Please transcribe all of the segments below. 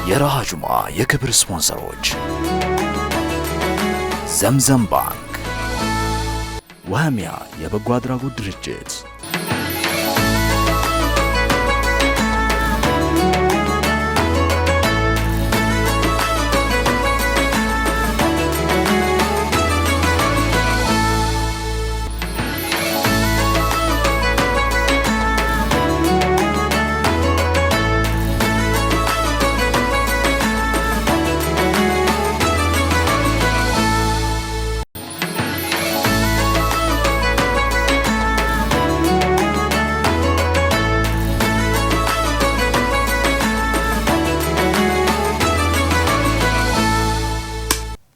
የራሃ ጁምዓ የክብር ስፖንሰሮች ዘምዘም ባንክ፣ ወህሚያ የበጎ አድራጎት ድርጅት፣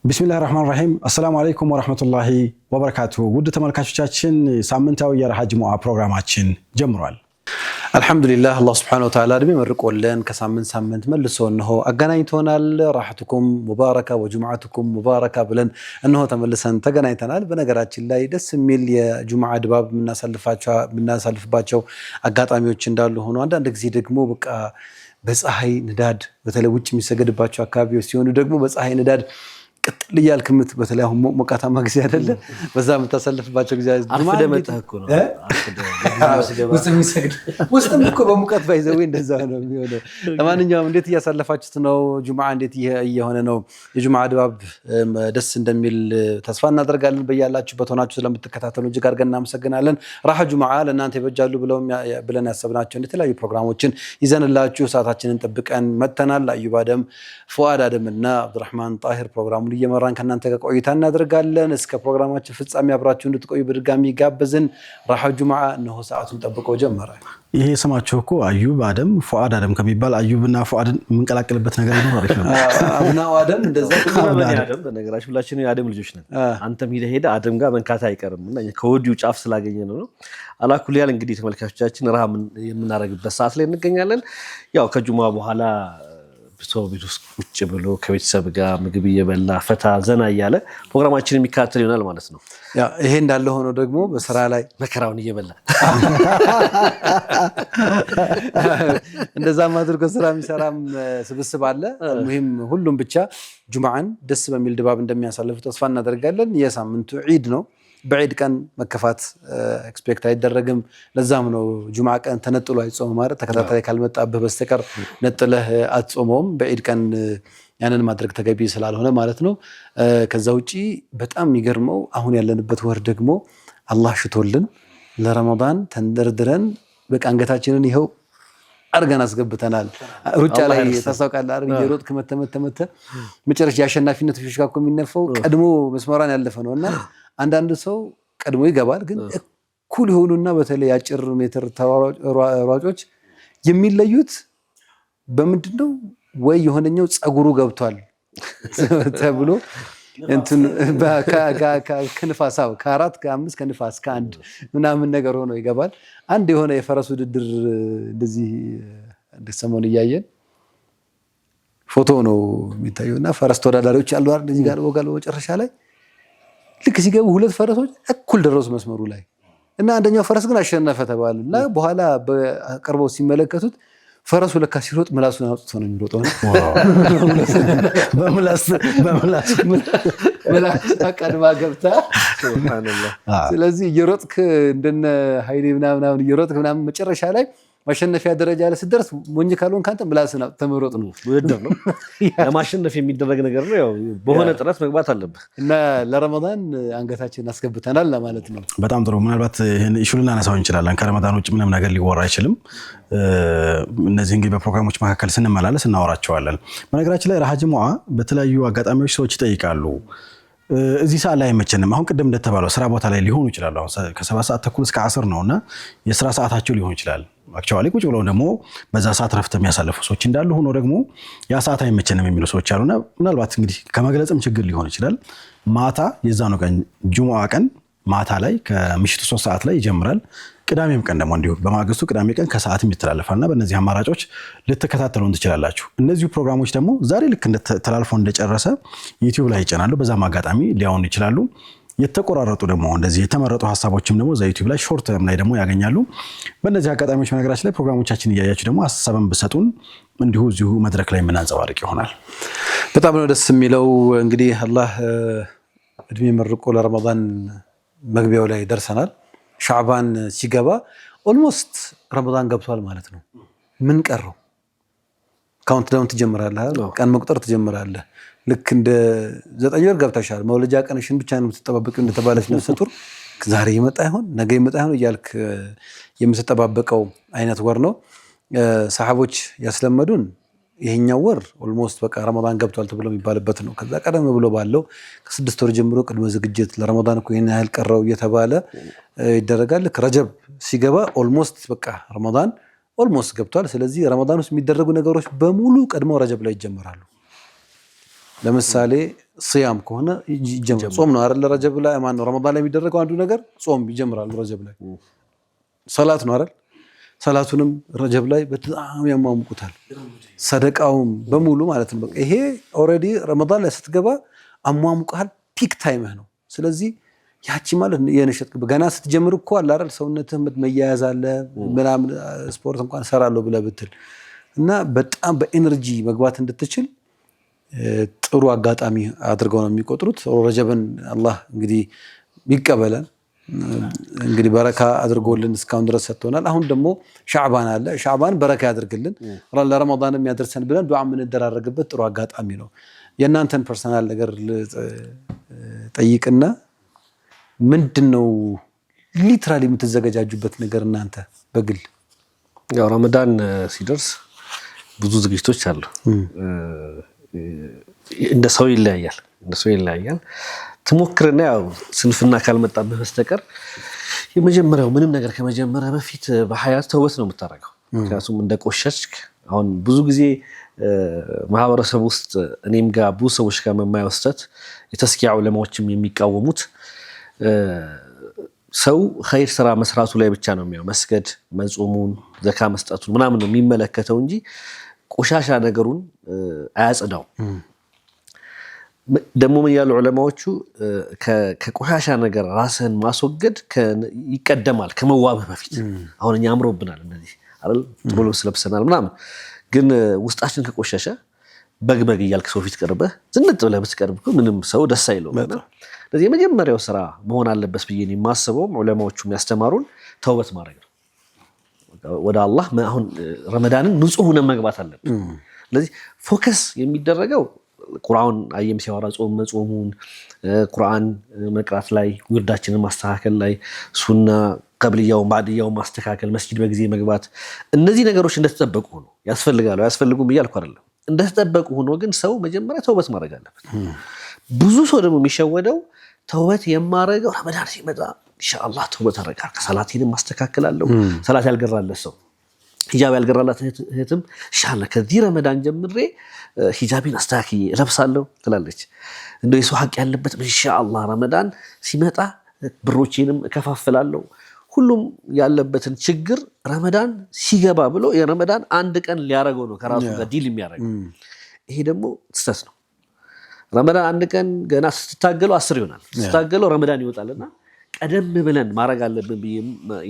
ቢስሚላሂር ረህማኒር ረሂም አሰላሙ አለይኩም ወራህመቱላሂ ወበረካቱሁ። ውድ ተመልካቾቻችን ሳምንታዊ የራሃ ጁምዓ ፕሮግራማችን ጀምሯል። አልሐምዱሊላህ አላህ ሱብሓነሁ ወተዓላ እድሜ መርቆልን ከሳምንት ሳምንት መልሶ እነሆ አገናኝቶናል። ራህቱኩም ሙባረካ ወጁምዓቱኩም ሙባረካ ብለን እነሆ ተመልሰን ተገናኝተናል። በነገራችን ላይ ደስ የሚል የጁምዓ ድባብ የምናሳልፍባቸው አጋጣሚዎች እንዳሉ ሆኖ አንዳንድ ጊዜ ደግሞ በቃ በፀሐይ ንዳድ በተለይ ውጭ የሚሰገድባቸው አካባቢዎች ሲሆኑ ደግሞ በፀሐይ ንዳድ ቅጥል እያልክምት በተለይ አሁን ሞቃታማ ጊዜ አይደለ በዛ የምታሳልፍባቸው ጊዜ ውስጥም እኮ በሙቀት ባይዘው እንደዛ ነው የሚሆነው። ለማንኛውም እንዴት እያሳለፋችሁት ነው? ጁምዓ እንዴት እየሆነ ነው? የጁምዓ ድባብ ደስ እንደሚል ተስፋ እናደርጋለን። በያላችሁበት ሆናችሁ ስለምትከታተሉ እጅግ አድርገን እናመሰግናለን። ራሃ ጁምዓ ለእናንተ ይበጃሉ ብለን ያሰብናቸው የተለያዩ ፕሮግራሞችን ይዘንላችሁ ሰዓታችንን ጠብቀን መጥተናል። አዩብ አደም፣ ፉአድ አደምና አብዱራህማን ጣሂር ፕሮግራሙን እየመራን ከእናንተ ጋር ቆይታ እናደርጋለን። እስከ ፕሮግራማችን ፍጻሜ አብራችሁ እንድትቆዩ በድጋሚ ጋበዝን። ራሃ ጁምዓ እነሆ ሰዓቱን ጠብቆ ጀመረ። ይሄ ስማቸው እኮ አዩብ አደም ፉአድ አደም ከሚባል አዩብና ፉአድን የምንቀላቅልበት ነገር ይኖር አሪፍ ነው። አብናው አደም እንደዛ አደም በነገራችን ሁላችንም የአደም ልጆች ነን። አንተም ሄደ አደም ጋር መንካታ አይቀርምና ከወዲሁ ጫፍ ስላገኘ ነው። አላኩል ያል እንግዲህ ተመልካቾቻችን ራሃ የምናደርግበት ሰዓት ላይ እንገኛለን። ያው ከጁምዓ በኋላ ሰው ቤት ውስጥ ቁጭ ብሎ ከቤተሰብ ጋር ምግብ እየበላ ፈታ ዘና እያለ ፕሮግራማችንን የሚከታተል ይሆናል ማለት ነው። ያው ይሄ እንዳለ ሆኖ ደግሞ በስራ ላይ መከራውን እየበላ እንደዛም አድርጎ ስራ የሚሰራም ስብስብ አለ። ሙሂም ሁሉም ብቻ ጁምዓን ደስ በሚል ድባብ እንደሚያሳልፉ ተስፋ እናደርጋለን። የሳምንቱ ዒድ ነው። በዒድ ቀን መከፋት ኤክስፔክት አይደረግም። ለዛም ነው ጁምዓ ቀን ተነጥሎ አይጾም ማለት ተከታታይ ካልመጣብህ በስተቀር ነጥለህ አትጾመውም። በዒድ ቀን ያንን ማድረግ ተገቢ ስላልሆነ ማለት ነው። ከዛ ውጪ በጣም የሚገርመው አሁን ያለንበት ወር ደግሞ አላህ ሽቶልን ለረመዳን ተንደርድረን በቃ አንገታችንን ይኸው አርገን አስገብተናል። ሩጫ ላይ ታሳውቃለህ አይደል? የሮጥክ መተመተ መጨረሻ የአሸናፊነት ፊሽካ እኮ የሚነፋው ቀድሞ መስመራን ያለፈ ነውና አንዳንድ ሰው ቀድሞ ይገባል። ግን እኩል የሆኑና በተለይ አጭር ሜትር ተሯሯጮች የሚለዩት በምንድነው? ወይ የሆነኛው ጸጉሩ ገብቷል ተብሎ እንትን ከንፋሳው ከ4 ከ5 ከንፋስ ከ1 ምናምን ነገር ሆኖ ይገባል። አንድ የሆነ የፈረስ ውድድር እንደዚህ እንደሰሞን እያየን ፎቶ ነው የሚታየውና ፈረስ ተወዳዳሪዎች አሉ አይደል? እዚህ ጋር ወጋለው መጨረሻ ላይ ልክ ሲገቡ ሁለት ፈረሶች እኩል ደረሱ መስመሩ ላይ እና አንደኛው ፈረስ ግን አሸነፈ ተባለና በኋላ በቅርበው ሲመለከቱት ፈረሱ ለካ ሲሮጥ ምላሱን አውጥቶ ነው የሚሮጠው። በምላስ ቀድማ ገብታ ሱብሃንአላህ። ስለዚህ እየሮጥክ እንደነ ኃይሌ ምናምን እየሮጥክ ምናምን መጨረሻ ላይ ማሸነፊያ ደረጃ ላይ ስትደርስ ሞኝ ካልሆን ካንተ ምላስን ተመሮጥ ነው። ውድድር ነው ለማሸነፍ የሚደረግ ነገር ነው። ያው በሆነ ጥረት መግባት አለበት እና ለረመዳን አንገታችንን አስገብተናል ለማለት ነው። በጣም ጥሩ። ምናልባት ይሄን ኢሹ ልናነሳው እንችላለን። ከረመዳን ውጭ ምንም ነገር ሊወራ አይችልም። እነዚህ እንግዲህ በፕሮግራሞች መካከል ስንመላለስ እናወራቸዋለን። በነገራችን ላይ ራሃ ጁምዓ በተለያዩ አጋጣሚዎች ሰዎች ይጠይቃሉ። እዚህ ሰዓት ላይ አይመቸንም። አሁን ቅድም እንደተባለው ስራ ቦታ ላይ ሊሆኑ ይችላል። አሁን ከ7 ሰዓት ተኩል እስከ 10 ነውና የስራ ሰዓታቸው ሊሆን ይችላል። አክቹአሊ ቁጭ ብለው ደግሞ በዛ ሰዓት ረፍት የሚያሳልፉ ሰዎች እንዳሉ ሆኖ ደግሞ ያ ሰዓት አይመቸንም የሚሉ ሰዎች አሉና ምናልባት እንግዲህ ከመግለጽም ችግር ሊሆን ይችላል። ማታ የዛኑ ቀን ጁምዓ ቀን ማታ ላይ ከምሽቱ 3 ሰዓት ላይ ይጀምራል። ቅዳሜም ቀን ደግሞ እንዲሁ በማግስቱ ቅዳሜ ቀን ከሰዓትም ይተላለፋልና በእነዚህ አማራጮች ልትከታተሉን ትችላላችሁ። እነዚህ ፕሮግራሞች ደግሞ ዛሬ ልክ ተላልፎ እንደጨረሰ ዩቲዩብ ላይ ይጫናሉ። በዛም አጋጣሚ ሊያዩን ይችላሉ። የተቆራረጡ ደግሞ እንደዚህ የተመረጡ ሐሳቦችም ደግሞ ዩቲዩብ ላይ ሾርት ላይ ደግሞ ያገኛሉ። በእነዚህ አጋጣሚዎች በነገራችን ላይ ፕሮግራሞቻችን እያያችሁ ደግሞ ሐሳብን ብሰጡን እንዲሁ እዚሁ መድረክ ላይ የምናንጸባርቅ ይሆናል። በጣም ነው ደስ የሚለው። እንግዲህ አላህ እድሜ መርቆ ለረመዳን መግቢያው ላይ ደርሰናል። ሻዕባን ሲገባ ኦልሞስት ረመዳን ገብቷል ማለት ነው። ምን ቀረው? ካውንት ዳውን ትጀምራለህ፣ ቀን መቁጠር ትጀምራለህ። ልክ እንደ 9 ወር ገብተሻል። መውለጃ ቀንሽን ብቻ ነው የምትጠባበቂው እንደተባለች ነፍሰ ጡር ዛሬ ይመጣ ይሆን ነገ ይመጣ ይሆን እያልክ የምትጠባበቀው አይነት ወር ነው። ሰሃቦች ያስለመዱን ይሄኛው ወር ኦልሞስት በቃ ረመዳን ገብቷል ተብሎ የሚባልበት ነው። ከዛ ቀደም ብሎ ባለው ከ6 ወር ጀምሮ ቅድመ ዝግጅት ለረመዳን እኮ ይሄን ያህል ቀረው እየተባለ ይደረጋል። ልክ ረጀብ ሲገባ ኦልሞስት በቃ ረመዳን ኦልሞስት ገብቷል። ስለዚህ ረመዳን ውስጥ የሚደረጉ ነገሮች በሙሉ ቀድመው ረጀብ ላይ ይጀምራሉ። ለምሳሌ ሲያም ከሆነ ይጀምራል። ጾም ነው አይደል? ረጀብ ላይ ማን ነው ረመዳን ላይ የሚደረገው አንዱ ነገር ጾም ይጀምራሉ ረጀብ ላይ። ሰላት ነው አይደል? ሰላቱንም ረጀብ ላይ በጣም ያሟሙቁታል። ሰደቃውም በሙሉ ማለት ነው። በቃ ይሄ ኦልሬዲ ረመዳን ላይ ስትገባ አሟሙቃል። ፒክ ታይምህ ነው። ስለዚህ ያቺ ማለት የነሸጥ ገና ስትጀምር እኮ አለ አይደል? ሰውነትህ መያያዝ አለ ምናምን ስፖርት እንኳን እሰራለሁ ብለህ ብትል እና በጣም በኤነርጂ መግባት እንድትችል ጥሩ አጋጣሚ አድርገው ነው የሚቆጥሩት። ረጀብን አላህ እንግዲህ ይቀበለን። እንግዲህ በረካ አድርጎልን እስካሁን ድረስ ሰጥቶናል። አሁን ደግሞ ሻዕባን አለ። ሻዕባን በረካ ያድርግልን ለረመዳን የሚያደርሰን ብለን ዱዓ የምንደራረግበት ጥሩ አጋጣሚ ነው። የእናንተን ፐርሰናል ነገር ጠይቅና ምንድነው ሊትራሊ የምትዘገጃጁበት ነገር እናንተ በግል? ያው ረመዳን ሲደርስ ብዙ ዝግጅቶች አሉ። እንደ ሰው ይለያያል። ትሞክርና ያው ስንፍና ካልመጣብህ በስተቀር የመጀመሪያው ምንም ነገር ከመጀመሪያ በፊት በሐያት ተውበት ነው የምታደርገው። ምክንያቱም እንደቆሸሽክ አሁን ብዙ ጊዜ ማህበረሰብ ውስጥ እኔም ጋር ብዙ ሰዎች ጋር የማይወስተት የተስኪያ ዑለማዎችም የሚቃወሙት ሰው ኸይር ስራ መስራቱ ላይ ብቻ ነው የሚያው መስገድ፣ መጾሙን፣ ዘካ መስጠቱን ምናምን ነው የሚመለከተው እንጂ ቆሻሻ ነገሩን አያጽዳው። ደግሞ ምን ያሉ ዑለማዎቹ ከቆሻሻ ነገር ራስን ማስወገድ ይቀደማል ከመዋብህ በፊት። አሁን እኛ አምሮብናል እንደዚህ አይደል? ጥሩ ልብስ ለብሰናል ምናምን፣ ግን ውስጣችን ከቆሸሸ በግ እያልክ ሰው ፊት ቀርበህ ዝንጥ ብለህ ብትቀርብ ምንም ሰው ደስ አይለውም። ስለዚህ የመጀመሪያው ስራ መሆን አለበት ብዬ የማስበው ዑለማዎቹ የሚያስተማሩን ተውበት ማድረግ ነው። ወደ አላህ አሁን ረመዳንን ንጹህ ሆነን መግባት አለብን። ስለዚህ ፎከስ የሚደረገው ቁርአን አየም ሲያወራ ጾም መጾሙን፣ ቁርአን መቅራት ላይ፣ ውርዳችንን ማስተካከል ላይ፣ ሱና ቀብልያውን ባዕድያውን ማስተካከል፣ መስጂድ በጊዜ መግባት፣ እነዚህ ነገሮች እንደተጠበቁ ሆኖ ያስፈልጋሉ አያስፈልጉም እያልኩ አይደለም። እንደተጠበቁ ሆኖ ግን ሰው መጀመሪያ ተውበት ማድረግ አለበት። ብዙ ሰው ደግሞ የሚሸወደው ተውበት የማረገው ረመዳን ሲመጣ ኢንሻአላህ ተውበት አደርጋለሁ፣ ከሰላቴንም ማስተካከላለሁ። ሰላት ያልገራለት ሰው ሂጃብ ያልገራላት እህትም ኢንሻአላህ ከዚህ ረመዳን ጀምሬ ሂጃቢን አስተካክዬ እለብሳለሁ ትላለች። እንደው የሰው ሐቅ ያለበት ኢንሻአላህ ረመዳን ሲመጣ ብሮቼንም እከፋፍላለሁ። ሁሉም ያለበትን ችግር ረመዳን ሲገባ ብሎ የረመዳን አንድ ቀን ሊያረገው ነው ከራሱ ጋር ዲል የሚያረገው። ይሄ ደግሞ ስህተት ነው። ረመዳን አንድ ቀን ገና ስትታገለው 10 ይሆናል። ስትታገለው ረመዳን ይወጣልና ቀደም ብለን ማድረግ አለብን ብዬ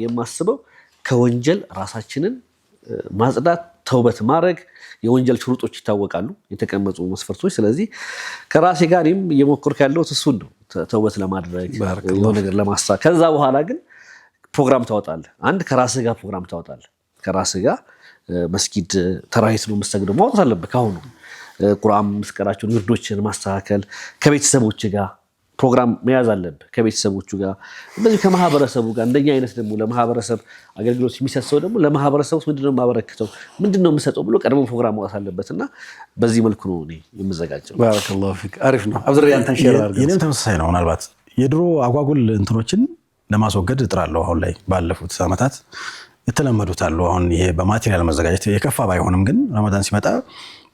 የማስበው ከወንጀል ራሳችንን ማጽዳት፣ ተውበት ማድረግ። የወንጀል ሽሩጦች ይታወቃሉ፣ የተቀመጡ መስፈርቶች። ስለዚህ ከራሴ ጋር እኔም እየሞከርኩ ያለሁት እሱን ነው፣ ተውበት ለማድረግ የሆነ ነገር ለማስተካከል። ከዛ በኋላ ግን ፕሮግራም ታወጣለህ። አንድ ከራስህ ጋር ፕሮግራም ታወጣለህ። ከራስህ ጋር መስጊድ ተራሂት ነው የምትሰግደው ማውጣት አለብህ። ካሁኑ ቁርአን መስቀራቸውን ውርዶችን ማስተካከል፣ ከቤተሰቦች ጋር ፕሮግራም መያዝ አለብህ። ከቤተሰቦቹ ጋር እንደዚህ ከማህበረሰቡ ጋር እንደኛ አይነት ደግሞ ለማህበረሰብ አገልግሎት የሚሰጠው ደግሞ ለማህበረሰቡ ምንድነው ማበረክተው ምንድነው የምሰጠው ብሎ ቀድሞ ፕሮግራም ማውጣት አለበትና በዚህ መልኩ ነው እኔ የምዘጋጀው። ባረከላሁ ፊክ። አሪፍ ነው። አብዝር ያንተን ሼር አድርገን የኔም ተመሳሳይ ነው። ምናልባት የድሮ አጓጉል እንትኖችን ለማስወገድ እጥራለሁ። አሁን ላይ ባለፉት ዓመታት የተለመዱት አሉ። አሁን ይሄ በማቴሪያል መዘጋጀት የከፋ ባይሆንም ግን ረመዳን ሲመጣ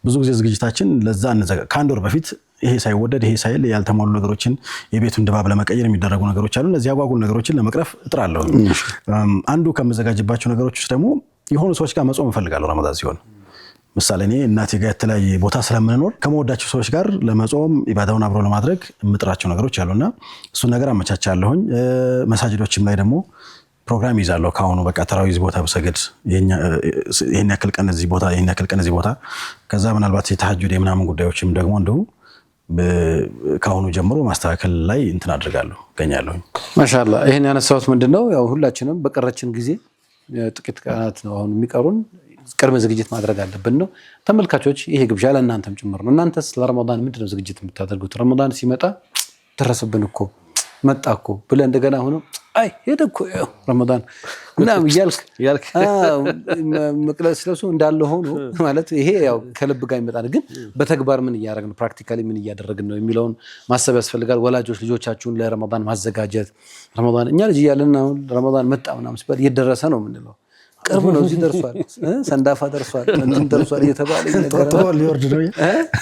ብዙ ጊዜ ዝግጅታችን ለዛ ከአንድ ወር በፊት ይሄ ሳይወደድ ይሄ ሳይል ያልተሟሉ ነገሮችን የቤቱን ድባብ ለመቀየር የሚደረጉ ነገሮች አሉ። እነዚህ አጓጉል ነገሮችን ለመቅረፍ እጥራለሁ። አንዱ ከመዘጋጅባቸው ነገሮች ውስጥ ደግሞ የሆኑ ሰዎች ጋር መጾም እፈልጋለሁ። ረመዳን ሲሆን ምሳሌ እኔ እናቴ ጋር የተለያየ ቦታ ስለምንኖር ከመወዳቸው ሰዎች ጋር ለመጾም ኢባዳውን አብሮ ለማድረግ የምጥራቸው ነገሮች አሉና እሱን ነገር አመቻቻለሁኝ። መሳጅዶችም ላይ ደግሞ ፕሮግራም ይዛለሁ። ካሁኑ በቃ ተራዊዝ ቦታ በሰገድ ይሄን ያክል ቀን እዚህ ቦታ ይሄን ያክል ቀን እዚህ ቦታ ከዛ ምናልባት የተሐጁድ የምናምን ጉዳዮችም ደግሞ እንደው ካሁኑ ጀምሮ ማስተካከል ላይ እንትን አድርጋለሁ ገኛለሁ። ማሻአላህ ይሄን ያነሳሁት ምንድነው ያው ሁላችንም በቀረችን ጊዜ ጥቂት ቀናት ነው አሁን የሚቀሩን ቅድመ ዝግጅት ማድረግ አለብን ነው። ተመልካቾች ይሄ ግብዣ ለእናንተም ጭምር ነው። እናንተስ ለረመዳን ምንድነው ዝግጅት የምታደርጉት? ረመዳን ሲመጣ ተረሰብን እኮ መጣ እኮ ብለህ እንደገና ሆኖ አይ ሄደ እኮ ረመዳን ምናምን እያልክ መቅለስ ስለሱ እንዳለ ሆኖ ማለት ይሄ ያው ከልብ ጋር ይመጣል። ግን በተግባር ምን እያደረግን ፕራክቲካሊ ምን እያደረግን ነው የሚለውን ማሰብ ያስፈልጋል። ወላጆች ልጆቻችሁን ለረመዳን ማዘጋጀት ረመዳን እኛ ልጅ እያለን አሁን ረመዳን መጣ ምናምን ሲባል እየደረሰ ነው የምንለው። ቅርብ ነው እዚህ ደርሷል፣ ሰንዳፋ ደርሷል፣ እንትን ደርሷል እየተባለ ሊወርድ ነው።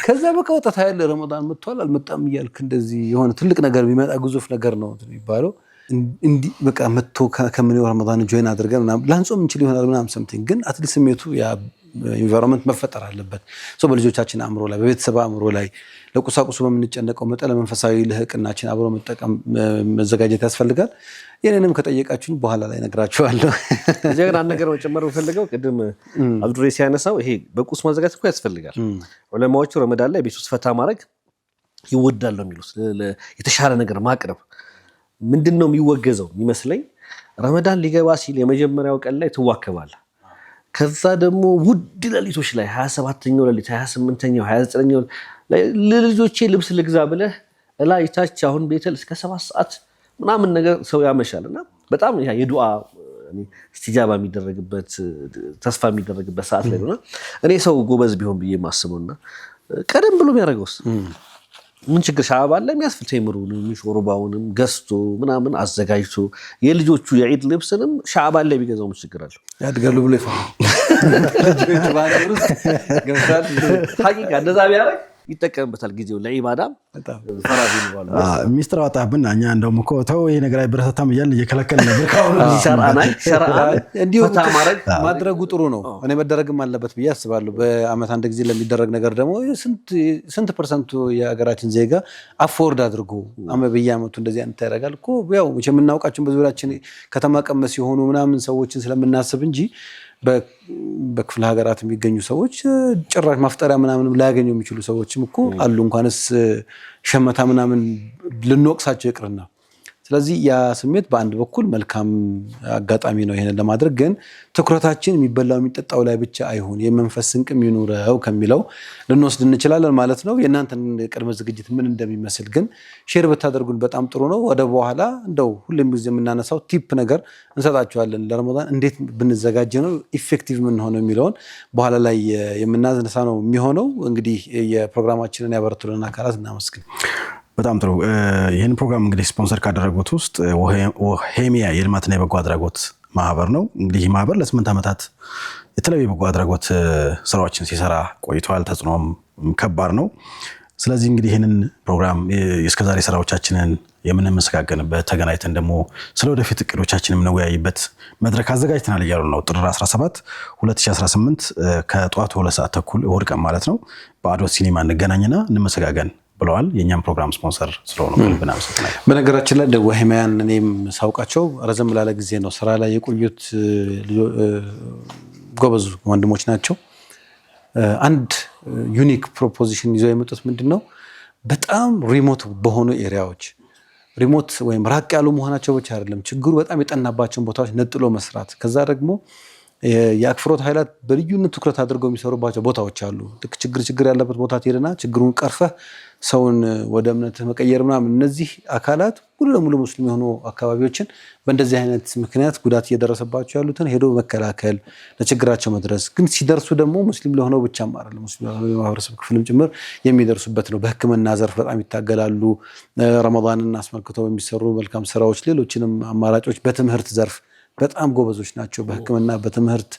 ከዛ በቃ ወጣት ያለ ረመዳን መጥቷል አልመጣም እያልክ እንደዚህ የሆነ ትልቅ ነገር የሚመጣ ግዙፍ ነገር ነው የሚባለው። እንዲህ በቃ መጥቶ ከምን ረመዳን ጆይን አድርገን ምናምን ላንጾም እንችል ይሆናል ምናምን ሰምቲንግ ግን አትሊስት ስሜቱ ያ ኢንቫይሮንመንት መፈጠር አለበት። በልጆቻችን አእምሮ ላይ በቤተሰብ አእምሮ ላይ ለቁሳቁሱ በምንጨነቀው መጠን ለመንፈሳዊ ልህቅናችን አብሮ መጠቀም መዘጋጀት ያስፈልጋል። የኔንም ከጠየቃችሁኝ በኋላ ላይ ነግራችኋለሁ። እዚህ ጋር አንድ ነገር መጨመር የምፈልገው ቅድም አብዱሬ ሲያነሳው ይሄ በቁስ ማዘጋጀት እኮ ያስፈልጋል። ዑለማዎቹ ረመዳን ላይ ቤት ውስጥ ፈታ ማድረግ ይወዳል ነው የሚሉት። የተሻለ ነገር ማቅረብ ምንድነው የሚወገዘው ይመስለኝ ረመዳን ሊገባ ሲል የመጀመሪያው ቀን ላይ ትዋከባለህ። ከዛ ደግሞ ውድ ሌሊቶች ላይ 27ኛው ሌሊት 28ኛው 29ኛው ላይ ለልጆቼ ልብስ ልግዛ ብለህ ላይ ታች አሁን ቤተል እስከ 7 ሰዓት ምናምን ነገር ሰው ያመሻልና በጣም ያ የዱዓ እስቲጃባ የሚደረግበት ተስፋ የሚደረግበት ሰዓት ላይ ነውና እኔ ሰው ጎበዝ ቢሆን ብዬ ማስበውና ቀደም ብሎ የሚያደርገውስ ምን ችግር ሻባን ላይ የሚያስፈልግ ተምሩንም ሾርባውንም ገዝቶ ምናምን አዘጋጅቶ የልጆቹ የዒድ ልብስንም ሻባን ላይ ቢገዛው ምን ችግር አለው? ያድጋሉ ብሎ ይፈራል። ልጆቹ ባንሩ ገምታል ሐቂቃ እንደዛ ቢያደርግ ይጠቀምበታል ጊዜው ለኢባዳ ፈራዚ ነው። ሚስጥር አወጣብን እኛ እንደውም እኮ ተው ይሄ ነገር አይበረታታም እያልን እየከለከልን ነበር። እንዲሁ ማድረጉ ጥሩ ነው። እኔ መደረግም አለበት ብዬ አስባለሁ። በአመት አንድ ጊዜ ለሚደረግ ነገር ደግሞ ስንት ፐርሰንቱ የሀገራችን ዜጋ አፎርድ አድርጎ በየአመቱ እንደዚህ አይነት ያደርጋል እኮ ያው የምናውቃቸው በዙሪያችን ከተማ ቀመስ የሆኑ ምናምን ሰዎችን ስለምናስብ እንጂ በክፍለ ሀገራት የሚገኙ ሰዎች ጭራሽ ማፍጠሪያ ምናምንም ላያገኙ የሚችሉ ሰዎችም እኮ አሉ። እንኳንስ ሸመታ ምናምን ልንወቅሳቸው ይቅርና ስለዚህ ያ ስሜት በአንድ በኩል መልካም አጋጣሚ ነው ይሄንን ለማድረግ ግን ትኩረታችን የሚበላው የሚጠጣው ላይ ብቻ አይሁን የመንፈስ ስንቅም ይኑረው ከሚለው ልንወስድ እንችላለን ማለት ነው። የእናንተን ቅድመ ዝግጅት ምን እንደሚመስል ግን ሼር ብታደርጉን በጣም ጥሩ ነው። ወደ በኋላ እንደው ሁሌም ጊዜ የምናነሳው ቲፕ ነገር እንሰጣችኋለን። ለረመዳን እንዴት ብንዘጋጅ ነው ኢፌክቲቭ ምን ሆነው የሚለውን በኋላ ላይ የምናነሳ ነው የሚሆነው። እንግዲህ የፕሮግራማችንን ያበረቱልን አካላት እናመስግን። በጣም ጥሩ። ይህን ፕሮግራም እንግዲህ ስፖንሰር ካደረጉት ውስጥ ወሄሚያ የልማትና የበጎ አድራጎት ማህበር ነው። እንግዲህ ይህ ማህበር ለ8 ዓመታት የተለያዩ የበጎ አድራጎት ስራዎችን ሲሰራ ቆይቷል። ተጽዕኖም ከባድ ነው። ስለዚህ እንግዲህ ይህንን ፕሮግራም የእስከዛሬ ስራዎቻችንን የምንመሰጋገንበት ተገናኝተን ደግሞ ስለ ወደፊት እቅዶቻችን የምንወያይበት መድረክ አዘጋጅተናል እያሉ ነው። ጥር 17 2018 ከጠዋቱ 2 ሰዓት ተኩል እሑድ ቀን ማለት ነው በአዶት ሲኒማ እንገናኝና እንመሰጋገን ብለዋል። የኛም ፕሮግራም ስፖንሰር ስለሆኑ ከልብና መሰግናለሁ። በነገራችን ላይ ወሄሚያን እኔም ሳውቃቸው ረዘም ላለ ጊዜ ነው ስራ ላይ የቆዩት ጎበዝ ወንድሞች ናቸው። አንድ ዩኒክ ፕሮፖዚሽን ይዘው የመጡት ምንድነው በጣም ሪሞት በሆኑ ኤሪያዎች ሪሞት ወይም ራቅ ያሉ መሆናቸው ብቻ አይደለም ችግሩ በጣም የጠናባቸውን ቦታዎች ነጥሎ መስራት ከዛ ደግሞ የአክፍሮት ኃይላት በልዩነት ትኩረት አድርገው የሚሰሩባቸው ቦታዎች አሉ። ችግር ያለበት ቦታ ትሄድና ችግሩን ቀርፈህ ሰውን ወደ እምነትህ መቀየር ምናምን እነዚህ አካላት ሙሉ ለሙሉ ሙስሊም የሆኑ አካባቢዎችን በእንደዚህ አይነት ምክንያት ጉዳት እየደረሰባቸው ያሉትን ሄዶ መከላከል ለችግራቸው መድረስ ግን ሲደርሱ ደግሞ ሙስሊም ለሆነው ብቻም አይደለም ሙስሊም ለሆነው የማህበረሰብ ክፍልም ጭምር የሚደርሱበት ነው። በሕክምና ዘርፍ በጣም ይታገላሉ። ረመዳንን አስመልክተው የሚሰሩ መልካም ስራዎች ሌሎችንም አማራጮች በትምህርት ዘርፍ በጣም ጎበዞች ናቸው። በሕክምና በትምህርት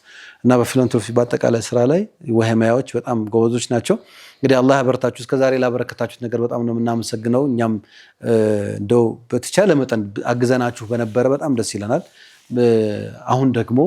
እና በፊላንትሮፊ በአጠቃላይ ስራ ላይ ወሄሚያዎች በጣም ጎበዞች ናቸው። እንግዲህ አላህ ያበረታችሁ። እስከዛሬ ላበረከታችሁት ነገር በጣም ነው የምናመሰግነው። እኛም እንደው በተቻለ መጠን አግዘናችሁ በነበረ በጣም ደስ ይለናል። አሁን ደግሞ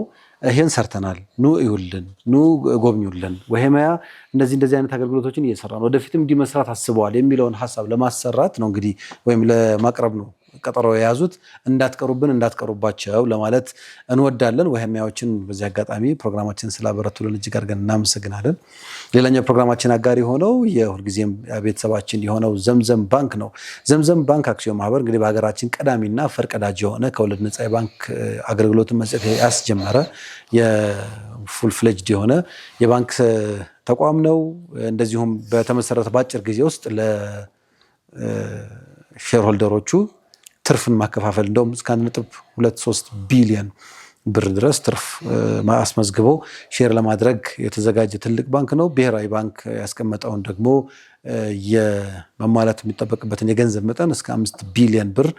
ይሄን ሰርተናል ኑ ይውልን ኑ ጎብኙልን ወሄማያ እንደዚህ አይነት አገልግሎቶችን እየሰራ ነው ወደፊትም እንዲመስራት አስበዋል የሚለውን ሐሳብ ለማሰራት ነው እንግዲህ ወይም ለማቅረብ ነው ቀጠሮ የያዙት እንዳትቀሩብን እንዳትቀሩባቸው ለማለት እንወዳለን ወሄማያዎችን በዚህ አጋጣሚ ፕሮግራማችን ስላበረቱልን እጅግ አድርገን እናመሰግናለን ሌላኛው ፕሮግራማችን አጋሪ ሆነው የሁልጊዜም ቤተሰባችን የሆነው ዘምዘም ባንክ ነው ዘምዘም ባንክ አክሲዮን ማህበር እንግዲህ በሀገራችን ቀዳሚና ፈርቀዳጅ የሆነ ከወለድ ነፃ ባንክ አገልግሎትን መስጠት ያስጀመረ የፉል ፍሌጅድ የሆነ የባንክ ተቋም ነው እንደዚሁም በተመሰረተ በአጭር ጊዜ ውስጥ ለሼር ሆልደሮቹ ትርፍን ማከፋፈል እንደውም እስከ 1.23 ቢሊዮን ብር ድረስ ትርፍ ማስመዝግቦ ሼር ለማድረግ የተዘጋጀ ትልቅ ባንክ ነው ብሔራዊ ባንክ ያስቀመጠውን ደግሞ የማሟላት የሚጠበቅበትን የገንዘብ መጠን እስከ 5 ቢሊዮን ብር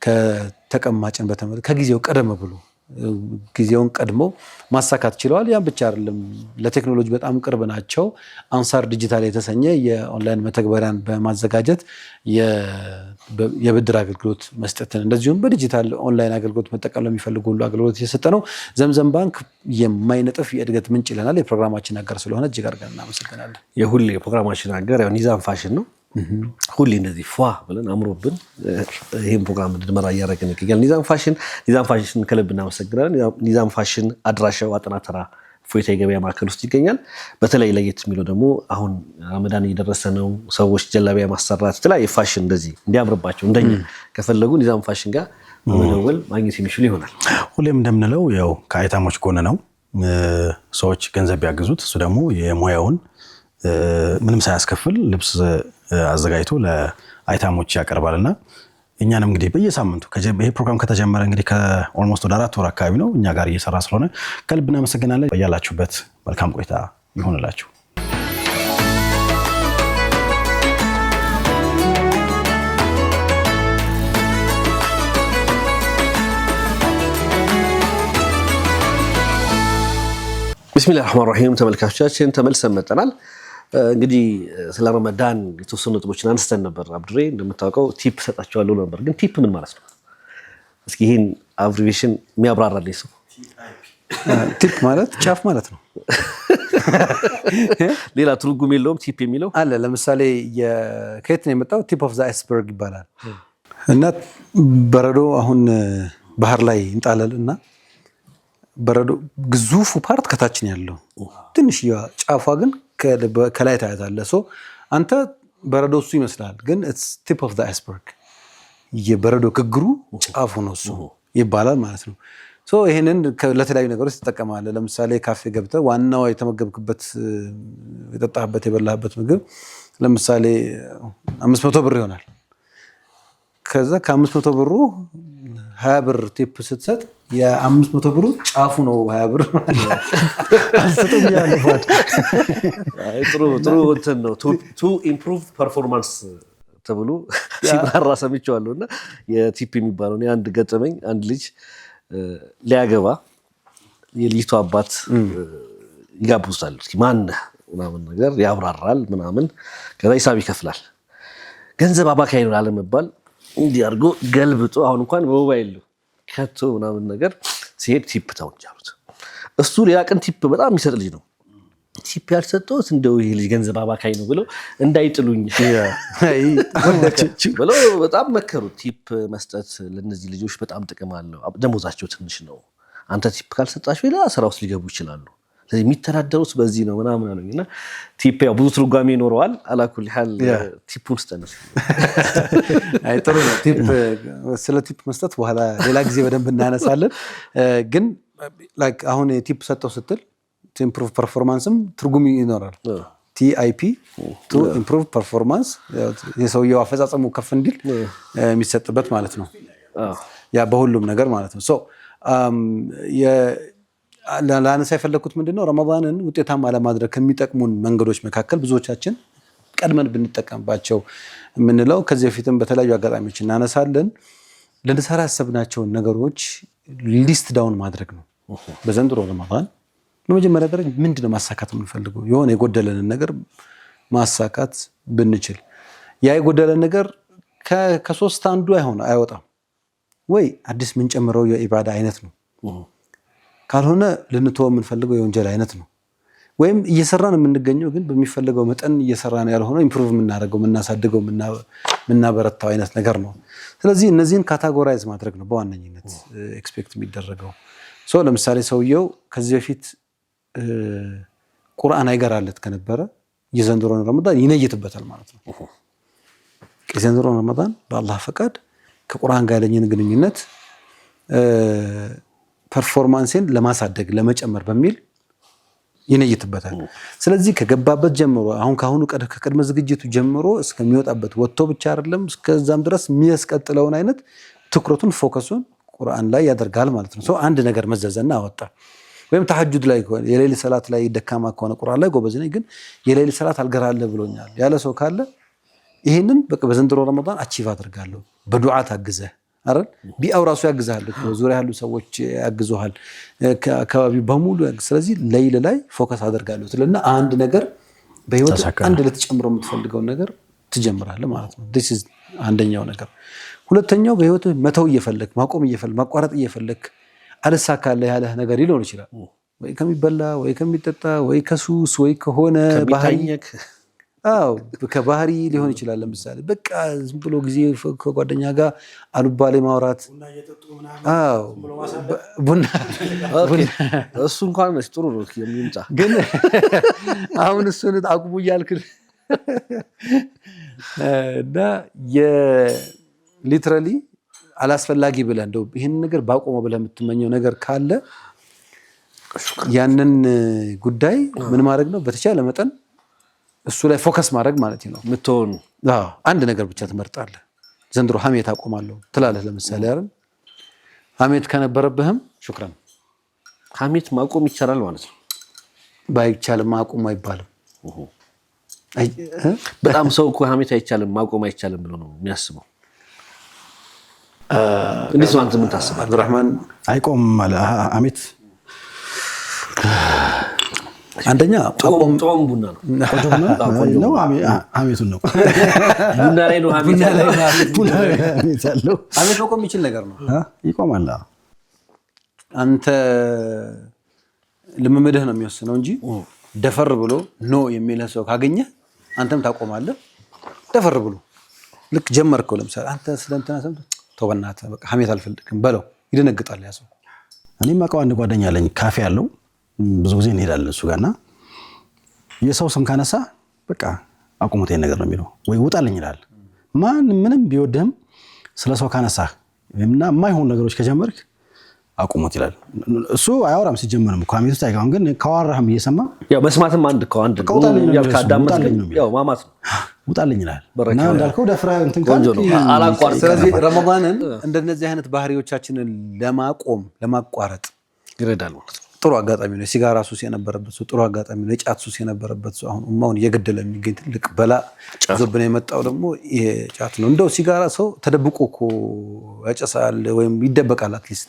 ከተቀማጭን በተመለከተ ከጊዜው ቀደም ብሎ ጊዜውን ቀድሞ ማሳካት ችለዋል ያን ብቻ አይደለም ለቴክኖሎጂ በጣም ቅርብ ናቸው አንሳር ዲጂታል የተሰኘ የኦንላይን መተግበሪያን በማዘጋጀት የብድር አገልግሎት መስጠትን እንደዚሁም በዲጂታል ኦንላይን አገልግሎት መጠቀም ለሚፈልጉ ሁሉ አገልግሎት እየሰጠ ነው ዘምዘም ባንክ የማይነጥፍ የእድገት ምንጭ ይለናል የፕሮግራማችን አጋር ስለሆነ እጅግ አድርገን እናመሰግናለን የሁሌ የፕሮግራማችን አጋር ያው ኒዛም ፋሽን ነው ሁሌ እንደዚህ ፏ ብለን አምሮብን ይሄን ፕሮግራም እንድንመራ እያደረግን ይገኛል ኒዛም ፋሽን ከልብ እናመሰግናለን ኒዛም ፋሽን አድራሻው አጠና ተራ ፎይታ የገበያ ማዕከል ውስጥ ይገኛል በተለይ ለየት የሚለው ደግሞ አሁን ረመዳን እየደረሰ ነው ሰዎች ጀላቢያ ማሰራት የተለያየ ፋሽን እንደዚህ እንዲያምርባቸው እንደኛ ከፈለጉ ኒዛም ፋሽን ጋር በመደወል ማግኘት የሚችሉ ይሆናል ሁሌም እንደምንለው ያው ከአይታሞች ጎን ነው ሰዎች ገንዘብ ያግዙት እሱ ደግሞ የሙያውን ምንም ሳያስከፍል ልብስ አዘጋጅቶ ለአይታሞች ያቀርባልና እኛንም እንግዲህ በየሳምንቱ ይሄ ፕሮግራም ከተጀመረ እንግዲህ ከኦልሞስት ወደ 4 ወር አካባቢ ነው እኛ ጋር እየሰራ ስለሆነ ከልብ እናመሰግናለን በያላችሁበት መልካም ቆይታ ይሁንላችሁ ቢስሚላሂ ረህማን ረሂም ተመልካቾቻችን ተመልሰን መጥተናል እንግዲህ ስለ ረመዳን የተወሰኑ ነጥቦችን አንስተን ነበር አብዱሬ እንደምታውቀው ቲፕ ሰጣቸዋለሁ ነበር ግን ቲፕ ምን ማለት ነው እስኪ ይሄን አብሪቬሽን የሚያብራራልኝ ሰው ቲፕ ማለት ጫፍ ማለት ነው ሌላ ትርጉም የለውም ቲፕ የሚለው አለ ለምሳሌ ከየት ነው የመጣው ቲፕ ኦፍ ዘ አይስበርግ ይባላል እና በረዶ አሁን ባህር ላይ እንጣለልና በረዶ ግዙፉ ፓርት ከታችን ያለው ትንሽ ጫፏ ግን ከላይ ታያታለህ ሶ አንተ በረዶ እሱ ይመስላል ግን it's tip of the iceberg የበረዶ ክግሩ ጫፉ ነው እሱ ይባላል ማለት ነው ሶ ይሄንን ለተለያዩ ነገሮች ተጠቀማለህ ለምሳሌ ካፌ ገብተህ ዋናው የተመገብክበት የጠጣህበት የበላህበት ምግብ ለምሳሌ 500 ብር ይሆናል ከዛ ከ500 ብሩ 20 ብር ቲፕ ስትሰጥ የ500 ብሩ ጫፉ ነው 20 ብር አልሰጥም ያለፋት ጥሩ እንትን ነው to improve performance ተብሎ ሲባራ ሰምቼዋለሁና የቲፕ የሚባለው ነው አንድ ገጠመኝ አንድ ልጅ ሊያገባ የልጅቷ አባት ይጋብዙታል እስኪ ማን ምናምን ነገር ያብራራል ምናምን ከዛ ሂሳብ ይከፍላል ገንዘብ አባካይ ነው አለመባል እንዲህ አድርጎ ገልብጦ አሁን እንኳን በሞባይል ከቶ ምናምን ነገር ሲሄድ ቲፕ ታውጃሉት እሱ ሌላ ቀን ቲፕ በጣም የሚሰጥ ልጅ ነው ቲፕ ያልሰጠውት እንደው ይሄ ልጅ ገንዘብ አባካይ ነው ብለው እንዳይጥሉኝ ብለው በጣም መከሩ ቲፕ መስጠት ለነዚህ ልጆች በጣም ጥቅም አለው ደሞዛቸው ትንሽ ነው አንተ ቲፕ ካልሰጣቸው ሌላ ስራ ውስጥ ሊገቡ ይችላሉ ስለዚህ የሚተዳደሩት በዚህ ነው ምናምን አሉኝና ቲፕ ያው ብዙ ትርጓሜ ይኖረዋል አላኩል ሐል ቲፑን ስጠነስ አይ ጥሩ ነው ቲፕ ስለ ቲፕ መስጠት በኋላ ሌላ ጊዜ በደንብ እናነሳለን ግን ላይክ አሁን ቲፕ ሰጠው ስትል to improve performanceም ትርጉም ይኖራል TIP to improve performance የሰውየው አፈጻጸሙ ከፍ እንዲል የሚሰጥበት ማለት ነው ያ በሁሉም ነገር ማለት ነው ሶ ላነሳ የፈለኩት ምንድነው ረመዳንን ውጤታማ ለማድረግ ከሚጠቅሙን መንገዶች መካከል ብዙዎቻችን ቀድመን ብንጠቀምባቸው ምንለው ከዚህ በፊትም በተለያዩ አጋጣሚዎች እናነሳለን ለንሰራ ያሰብናቸው ነገሮች ሊስት ዳውን ማድረግ ነው በዘንድሮ ረመዳን በመጀመሪያ ደረጃ ምንድነው ማሳካት የምንፈልገው የሆነ የጎደለንን ነገር ማሳካት ብንችል ያ የጎደለን ነገር ከሶስት አንዱ አይወጣም ወይ አዲስ ምን ጨምረው የኢባዳ አይነት ነው ካልሆነ ልንተወው የምንፈልገው የወንጀል አይነት ነው። ወይም እየሰራን የምንገኘው ግን በሚፈልገው መጠን እየሰራን ያልሆነ ኢምፕሩቭ የምናደርገው የምናሳድገው የምናበረታው አይነት ነገር ነው። ስለዚህ እነዚህን ካታጎራይዝ ማድረግ ነው በዋነኝነት ኤክስፔክት የሚደረገው። ለምሳሌ ሰውየው ከዚህ በፊት ቁርአን አይገራለት ከነበረ የዘንድሮን ረመዳን ይነይትበታል ማለት ነው። የዘንድሮን ረመዳን በአላህ ፈቃድ ከቁርአን ጋር ያለኝን ግንኙነት ፐርፎርማንሴን ለማሳደግ ለመጨመር በሚል ይነይትበታል። ስለዚህ ከገባበት ጀምሮ ካሁኑ ከቅድመ ዝግጅቱ ጀምሮ እስከሚወጣበት ወጥቶ ብቻ አይደለም እስከዛም ድረስ የሚያስቀጥለውን አይነት ትኩረቱን ፎከሱን ቁርአን ላይ ያደርጋል ማለት ነው። አንድ ነገር መዘዘና አወጣ። ወይም ተሐጁድ ላይ ከሆነ የሌሊት ሰላት ላይ ደካማ ከሆነ ቁርአን ላይ ጎበዝ ነኝ ግን የሌሊት ሰላት አልገራለሁ ብሎኛል ያለ ሰው ካለ ይሄንን በቃ በዘንድሮ ረመዳን አቺቭ አድርጋለሁ በዱዓ ታግዘህ አይደል ቢአው ራሱ ያግዛል ዙሪያ ያሉ ሰዎች ያግዙሃል አካባቢ በሙሉ ስለዚህ ሌሊት ላይ ፎከስ አደርጋለሁ ስለና አንድ ነገር በህይወት አንድ ልትጨምረው የምትፈልገው ነገር ትጀምራለህ ማለት ነው። this is አንደኛው ነገር። ሁለተኛው በህይወት መተው እየፈለክ ማቆም እየፈለክ ማቋረጥ እየፈለክ አልሳካለ ያለ ነገር ሊሆን ይችላል። ወይ ከሚበላ ወይ ከሚጠጣ ወይ ከሱስ ወይ ከሆነ ባህሪክ ከባህሪ ሊሆን ይችላል። ለምሳሌ በቃ ዝም ብሎ ጊዜ ከጓደኛ ጋር አሉባሌ ማውራት ቡና እሱ እንኳን ጥሩ ነው የሚምጣ ግን አሁን እሱን አቁሙ እያልክ እና ሊትራሊ አላስፈላጊ ብለህ እንደው ይሄን ነገር ባቆመው ብለህ የምትመኘው ነገር ካለ ያንን ጉዳይ ምን ማድረግ ነው በተቻለ መጠን እሱ ላይ ፎከስ ማድረግ ማለት ነው። ምትሆን አንድ ነገር ብቻ ትመርጣለህ። ዘንድሮ ሐሜት አቆማለሁ ትላለህ ለምሳሌ አይደል ሐሜት ከነበረብህም ሹክራን ሐሜት ማቆም ይቻላል ማለት ነው። ባይቻልም ማቆም አይባልም። በጣም ሰው እኮ ሐሜት አይቻልም ማቆም አይቻልም ብሎ ነው የሚያስበው። እንዴት ነው አንተ ምን ታስባለህ አብዱራህማን? አይቆም ማለት ሐሜት አንደኛ ጾም ቡና ነው ሐሜቱን ነው ቡና ላይ ነው ሐሜት ያለው ሐሜት መቆም የሚችል ነገር ነው። ይቆማል። አንተ ልምምድህ ነው የሚወስነው እንጂ ደፈር ብሎ ኖ የሚልህ ሰው ካገኘህ አንተም ታቆማለህ። ደፈር ብሎ ልክ ጀመርከው ለምሳሌ አንተ ስለንተና ሰምተህ ተው በእናትህ በቃ ሐሜት አልፈልግም በለው ይደነግጣል ያ ሰው። እኔም አውቀው አንድ ጓደኛ አለኝ ካፌ ያለው ብዙ ጊዜ እንሄዳለን እሱ ጋርና የሰው ስም ካነሳ በቃ አቁሙት ይሄን ነገር ነው የሚለው ወይ ውጣልኝ ይላል። ምንም ቢወድህም ስለ ሰው ካነሳህ እና የማይሆን ነገሮች ከጀመርክ አቁሙት ይላል። እሱ አያወራም ሲጀመርም እኮ ሐሜት ውስጥ አይገባም። ግን ከዋራህም እየሰማ ያው መስማትም አንድ ያልካዳመጥከኝ ያው ማማት ነው ውጣልኝ ይላል እና እንዳልከው ደፍረህ እንትን አላቋርጥ። ስለዚህ ረመዳንን እንደነዚህ አይነት ባህሪዎቻችንን ለማቋረጥ ይረዳል ማለት ነው። ጥሩ አጋጣሚ ነው። ሲጋራ ሱስ የነበረበት ሰው ጥሩ አጋጣሚ ነው። የጫት ሱስ የነበረበት ሰው አሁን ኡማውን እየገደለ የሚገኝ ትልቅ በላ ዞብነ የመጣው ደግሞ ይሄ ጫት ነው። እንደው ሲጋራ ሰው ተደብቆ እኮ ያጨሳል ወይም ይደበቃል አትሊስት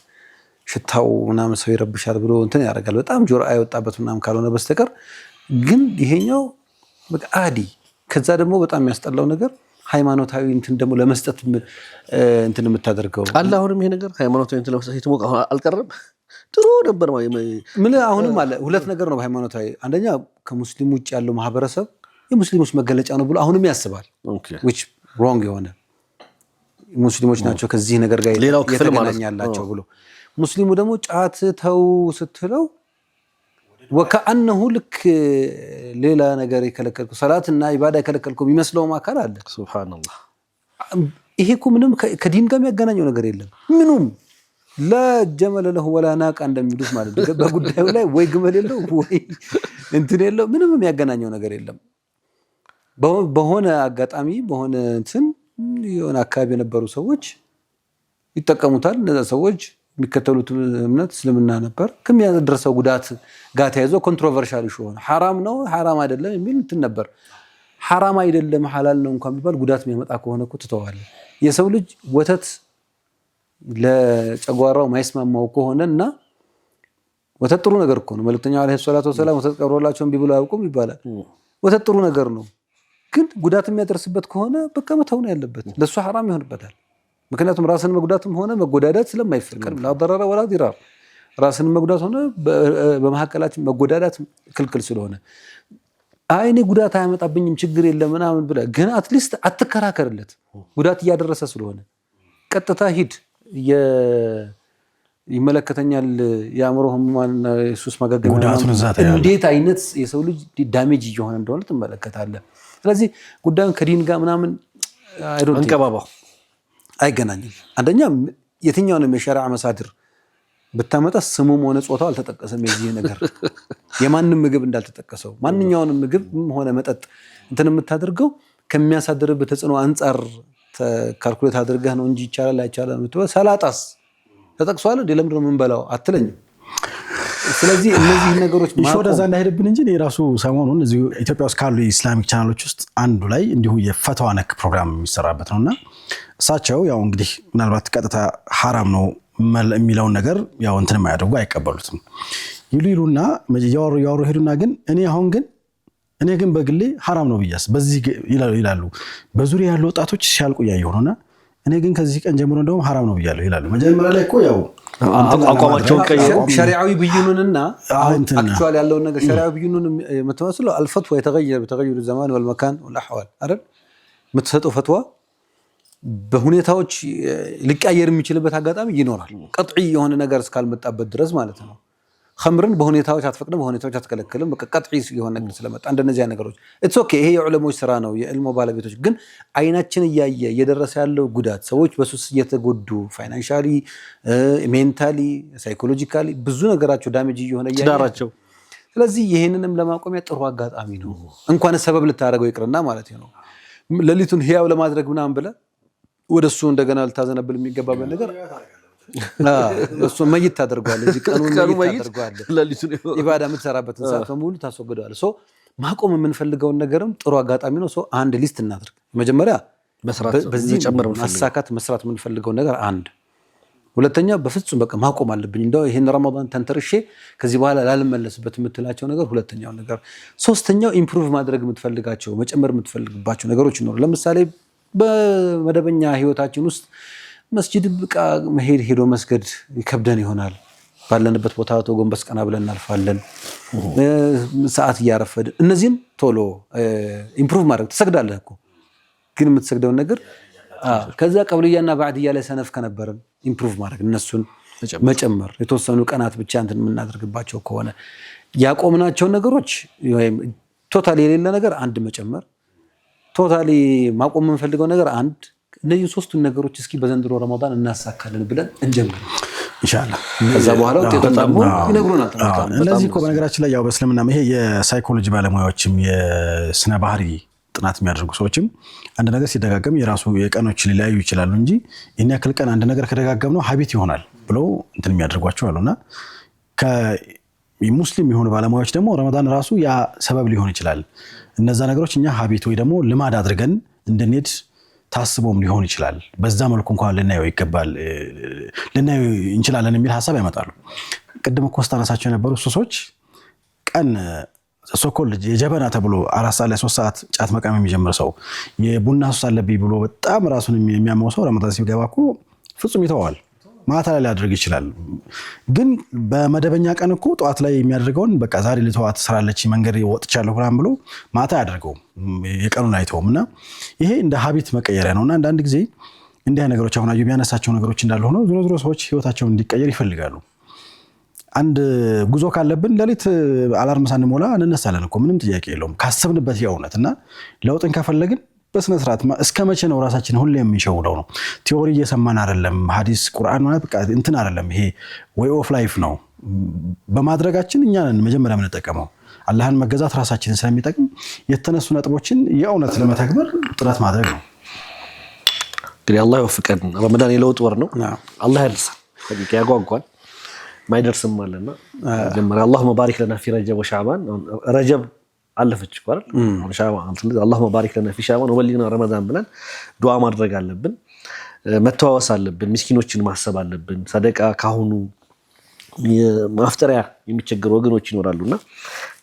ሽታው ምናምን ሰው ይረብሻል ብሎ እንትን ያደርጋል በጣም ጆሮአ አይወጣበት ምናምን ካልሆነ በስተቀር ግን ይሄኛው በቃ አዲ ከዛ ደግሞ በጣም የሚያስጠላው ነገር ሃይማኖታዊ እንትን ደግሞ ለመስጠት እንትን የምታደርገው አለ። አሁንም ይሄ ነገር ሃይማኖታዊ እንትን ለመስጠት የተሞቀ አልቀረም ጥሩ ነበር ምን አሁንም አለ። ሁለት ነገር ነው በሃይማኖታዊ አንደኛ ከሙስሊም ውጭ ያለው ማህበረሰብ የሙስሊሞች መገለጫ ነው ብሎ አሁንም ያስባል which wrong የሆነ ሙስሊሞች ናቸው ከዚህ ነገር ጋር የተገናኛላቸው ብሎ ሙስሊሙ ደግሞ ጫት ተው ስትለው ወከአንሁ ልክ ሌላ ነገር ይከለከልኩ ሰላትና ኢባዳ ይከለከልኩ ቢመስለው ማካል አለ። ሱብሃንአላህ ይሄ እኮ ምንም ከዲን ጋር የሚያገናኘው ነገር የለም። ምኑም ለጀመለ ለሁ ወላ ናቃ እንደሚሉት ማለት ነው። በጉዳዩ ላይ ወይ ግመል የለው ወይ እንትን የለው ምንም የሚያገናኘው ነገር የለም። በሆነ አጋጣሚ በሆነ እንትን የሆነ አካባቢ የነበሩ ሰዎች ይጠቀሙታል። እነዛ ሰዎች የሚከተሉት እምነት እስልምና ነበር። ከሚያደርሰው ጉዳት ጋር ተያይዞ ኮንትሮቨርሻል ሆነ። ሐራም ነው ሐራም አይደለም የሚል እንትን ነበር። ሐራም አይደለም ሐላል ነው እንኳን ቢባል ጉዳት የሚያመጣ ከሆነ እኮ ትተዋለህ። የሰው ልጅ ወተት ለጨጓራው ማይስማማው ከሆነና ወተት ጥሩ ነገር እኮ ነው። መልእክተኛው አለይሂ ሰላቱ ወሰላም ወተት ቀርቦላቸው ቢብሉ አያውቁም ይባላል። ወተት ጥሩ ነገር ነው፣ ግን ጉዳት የሚያደርስበት ከሆነ በቃ መተው ነው ያለበት። ለሱ ሐራም ይሆንበታል። ምክንያቱም ራስን መጉዳትም ሆነ መጎዳዳት ስለማይፈቀድ لا ضرر ولا ضرار ራስን መጉዳት ሆነ በመሐከላችን መጎዳዳት ክልክል ስለሆነ አይ እኔ ጉዳት አያመጣብኝም ችግር የለም ምናምን ብለህ ግን አትሊስት አትከራከርለት። ጉዳት እያደረሰ ስለሆነ ቀጥታ ሂድ ይመለከተኛል የአእምሮ ህሙማንና የሱስ ማገገሚያ እንዴት አይነት የሰው ልጅ ዳሜጅ እየሆነ እንደሆነ ትመለከታለህ። ስለዚህ ጉዳዩን ከዲን ጋር ምናምን አንቀባባው አይገናኝም። አንደኛ የትኛውንም የሸሪዓ መሳድር ብታመጣ ስሙም ሆነ ጾታው አልተጠቀሰም። የዚህ ነገር የማንም ምግብ እንዳልተጠቀሰው ማንኛውንም ምግብ ሆነ መጠጥ እንትን የምታደርገው ከሚያሳድርበት ተጽዕኖ አንጻር ካልኩሌት አድርገህ ነው እንጂ ይቻላል አይቻልም የምትበል ሰላጣስ ተጠቅሷል እንዴ ለምንድን ነው የምንበላው አትለኝም። ስለዚህ እነዚህ ነገሮች ወደዛ እንዳይሄድብን እንጂ የራሱ ሰሞኑን እዚሁ ኢትዮጵያ ውስጥ ካሉ የኢስላሚክ ቻናሎች ውስጥ አንዱ ላይ እንዲሁ የፈተዋ ነክ ፕሮግራም የሚሰራበት ነውና እሳቸው ያው እንግዲህ ምናልባት ቀጥታ ሐራም ነው የሚለውን ነገር ያው እንትን የማያደርጉ አይቀበሉትም ይሉና ያወሩ ሄዱና ግን እኔ ግን በግሌ ሐራም ነው ብያስ በዚህ ይላሉ። በዙሪያ ያሉ ወጣቶች ሲያልቁ ያየው ነውና እኔ ግን ከዚህ ቀን ጀምሮ እንደውም ሐራም ነው ብያለሁ ይላሉ። መጀመሪያ ላይ እኮ ያው አቋማቸውን ቀይረው ሸሪዓዊ ብይኑንና አክቹዋሊ ያለውን ነገር ሸሪዓዊ ብይኑን መተዋሰሉ አልፈትዋ የተغير በተغير الزمان والمكان والاحوال አይደል የምትሰጠው ፈትዋ በሁኔታዎች ሊቀየር የሚችልበት አጋጣሚ ይኖራል። ቀጥዒ የሆነ ነገር እስካልመጣበት ድረስ ማለት ነው። ኸምርን በሁኔታዎች አትፈቅድም በሁኔታዎች አትከለክልም። በቃ ቀጥዒ የሆነ ነገር ስለመጣ እንደነዚህ ነገሮች ኢትስ ኦኬ ይሄ የዑለሞች ስራ ነው የዕልሙ ባለቤቶች። ግን አይናችን እያየ እየደረሰ ያለው ጉዳት ሰዎች በሱስ እየተጎዱ ፋይናንሻሊ ሜንታሊ ሳይኮሎጂካሊ ብዙ ነገራቸው ዳሜጅ እየሆነ ይዳራቸው። ስለዚህ ይሄንንም ለማቆሚያ ጥሩ አጋጣሚ ነው። እንኳን ሰበብ ልታደርገው ይቅርና ማለት ነው ሌሊቱን ህያው ለማድረግ ምናምን ብለህ ወደሱ እንደገና ልታዘነብል የሚገባበት ነገር እሱ መይት ታደርጓለህ። እዚህ ቀኑን መይት ታደርጓለህ። ኢባዳ የምትሰራበትን ሰዓት በሙሉ ታስወግደዋለህ። ሶ ማቆም የምንፈልገውን ነገርም ጥሩ አጋጣሚ ነው። ሶ አንድ ሊስት እናድርግ። መጀመሪያ በዚህ ማሳካት መስራት የምንፈልገው ነገር አንድ፣ ሁለተኛ በፍጹም በቃ ማቆም አለብኝ እንደው ይሄን ረመዳን ተንተርሼ ከዚህ በኋላ ላልመለስበት የምትላቸው ነገር ሁለተኛው ነገር። ሶስተኛው ኢምፕሩቭ ማድረግ የምትፈልጋቸው መጨመር የምትፈልግባቸው ነገሮች ይኖሩ። ለምሳሌ በመደበኛ ህይወታችን ውስጥ መስጂድ ብቃ ሄዶ መስገድ ይከብደን ይሆናል። ባለንበት ቦታ ጎንበስ ቀና ብለን እናልፋለን። ሰዓት እያረፈድን እነዚህን ቶሎ ኢምፕሩቭ ማድረግ ትሰግዳለህ እኮ ግን የምትሰግደውን ነገር ከዛ ቀብልያና ባዕድያ ላይ ሰነፍ ከነበረን ኢምፕሩቭ ማድረግ እነሱን መጨመር የተወሰኑ ቀናት ብቻ እንትን የምናደርግባቸው ከሆነ ያቆምናቸው ነገሮች ወይም ቶታሊ የሌለ ነገር አንድ መጨመር፣ ቶታሊ ማቆም የምንፈልገው ነገር አንድ። እነዚህ ሶስቱን ነገሮች እስኪ በዘንድሮ ረመዳን እናሳካለን ብለን እንጀምር ኢንሻአላህ። ከዛ በኋላ ውጤቱን ደግሞ ይነግሩናል። እነዚህ እኮ በነገራችን ላይ ያው በእስልምና ይሄ የሳይኮሎጂ ባለሙያዎችም የስነ ባህሪ ጥናት የሚያደርጉ ሰዎችም አንድ ነገር ሲደጋገም የራሱ የቀኖች ሊለያዩ ይችላሉ እንጂ እኛ ከልቀን አንድ ነገር ከደጋገም ነው ሀቢት ይሆናል ብለው እንትን የሚያደርጓቸው አሉና ከሙስሊም የሆኑ ባለሙያዎች ደግሞ ረመዳን ራሱ ያ ሰበብ ሊሆን ይችላል። እነዛ ነገሮች እኛ ሀቢት ወይ ደግሞ ልማድ አድርገን እንድንሄድ ታስቦም ሊሆን ይችላል። በዛ መልኩ እንኳን ልናየው ይገባል ልናየው እንችላለን የሚል ሐሳብ ያመጣሉ። ቅድም እኮ ስታነሳቸው የነበሩ ሱሶች ቀን ሶኮል የጀበና ተብሎ 4 ሰዓት ላይ 3 ሰዓት ጫት መቃም የሚጀምር ሰው የቡና ሱስ አለብኝ ብሎ በጣም ራሱን የሚያመው ሰው ረመዳን ሲገባ እኮ ፍጹም ይተዋል። ማታ ላይ ሊያደርግ ይችላል። ግን በመደበኛ ቀን እኮ ጧት ላይ የሚያደርገውን በቃ ዛሬ ልተዋት ስራለች መንገድ ወጥቻለሁ ብራም ብሎ ማታ ያደርገው የቀኑን አይተውምና ይሄ እንደ ሀቢት መቀየሪያ ነውና አንዳንድ ጊዜ እንዲያ ነገሮች አሁን አዩ ቢያነሳቸው ነገሮች እንዳለ ሆነው ዞሮ ሰዎች ህይወታቸውን እንዲቀየር ይፈልጋሉ። አንድ ጉዞ ካለብን ለሊት አላርም ሳንሞላ እንነሳለን እኮ ምንም ጥያቄ የለውም ካሰብንበት የእውነትና ለውጥን ከፈለግን በስነ ስርዓት እስከመቼ ነው ራሳችን ሁሌ የሚሸውለው ነው? ቲዮሪ እየሰማን አይደለም። ሐዲስ ቁርአን ማለት በቃ እንትን አይደለም። ይሄ ዌይ ኦፍ ላይፍ ነው። በማድረጋችን እኛ ነን መጀመሪያ የምንጠቀመው። አላህን መገዛት ራሳችንን ስለሚጠቅም የተነሱ ነጥቦችን የእውነት ለመተግበር ጥረት ማድረግ ነው። እንግዲህ አላህ ይወፍቀን። ረመዳን የለውጥ ወር ነው። አላህ ያድርሰን። ያጓጓል ማይደርስም አለና ጀመረ اللهم بارك لنا في رجب وشعبان رجب አለፈች እኮ አይደል ሻባን اللهم بارك لنا في شعبان وبلغنا رمضان ብለን ዱዓ ማድረግ አለብን። መተዋወስ አለብን። ምስኪኖችን ማሰብ አለብን። ሰደቃ ካሁኑ ማፍጠሪያ የሚቸገሩ ወገኖች ይኖራሉና